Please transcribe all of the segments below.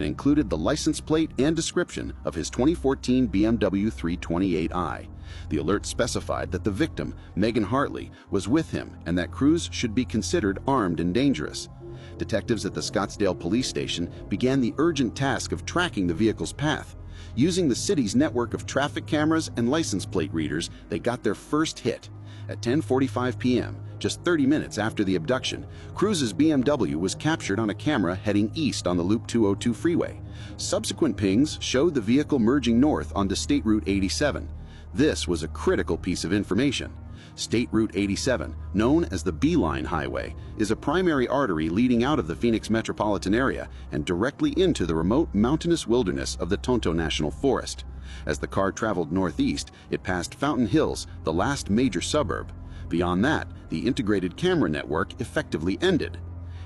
included the license plate and description of his 2014 BMW 328i. The alert specified that the victim, Megan Hartley, was with him and that Cruz should be considered armed and dangerous. Detectives at the Scottsdale police station began the urgent task of tracking the vehicle's path. Using the city's network of traffic cameras and license plate readers, they got their first hit. At 10:45 p.m., just 30 minutes after the abduction, Cruz's BMW was captured on a camera heading east on the Loop 202 freeway. Subsequent pings showed the vehicle merging north onto State Route 87. This was a critical piece of information. State Route 87, known as the Beeline Highway, is a primary artery leading out of the Phoenix metropolitan area and directly into the remote mountainous wilderness of the Tonto National Forest. As the car traveled northeast, it passed Fountain Hills, the last major suburb. Beyond that, the integrated camera network effectively ended.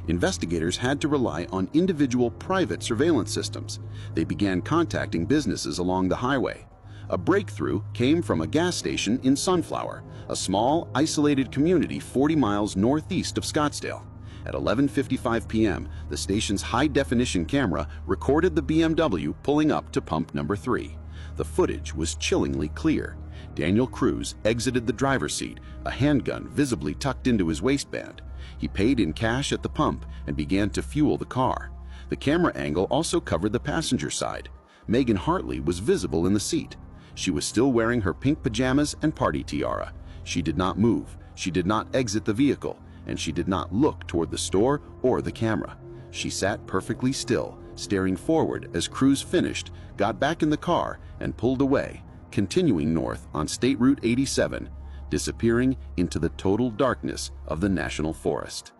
Investigators had to rely on individual private surveillance systems. They began contacting businesses along the highway. A breakthrough came from a gas station in Sunflower, a small, isolated community 40 miles northeast of Scottsdale. At 11:55 p.m., the station's high-definition camera recorded the BMW pulling up to pump number 3. The footage was chillingly clear. Daniel Cruz exited the driver's seat, a handgun visibly tucked into his waistband. He paid in cash at the pump and began to fuel the car. The camera angle also covered the passenger side. Megan Hartley was visible in the seat. She was still wearing her pink pajamas and party tiara. She did not move, she did not exit the vehicle, and she did not look toward the store or the camera. She sat perfectly still, staring forward as Cruz finished, got back in the car, and pulled away, continuing north on State Route 87, disappearing into the total darkness of the National Forest.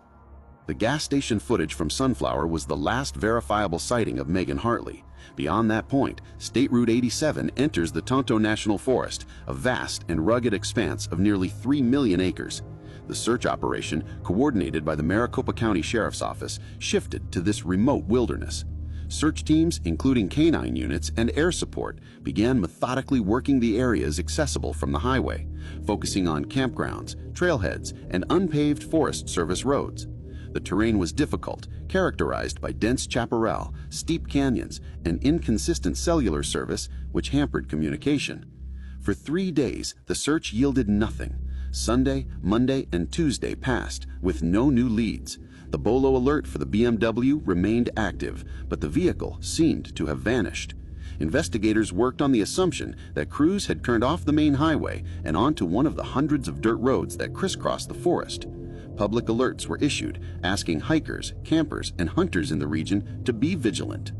The gas station footage from Sunflower was the last verifiable sighting of Megan Hartley. Beyond that point, State Route 87 enters the Tonto National Forest, a vast and rugged expanse of nearly 3 million acres. The search operation, coordinated by the Maricopa County Sheriff's Office, shifted to this remote wilderness. Search teams, including canine units and air support, began methodically working the areas accessible from the highway, focusing on campgrounds, trailheads, and unpaved Forest Service roads. The terrain was difficult, characterized by dense chaparral, steep canyons, and inconsistent cellular service, which hampered communication. For 3 days, the search yielded nothing. Sunday, Monday, and Tuesday passed, with no new leads. The Bolo alert for the BMW remained active, but the vehicle seemed to have vanished. Investigators worked on the assumption that Cruz had turned off the main highway and onto one of the hundreds of dirt roads that crisscross the forest. Public alerts were issued, asking hikers, campers, and hunters in the region to be vigilant.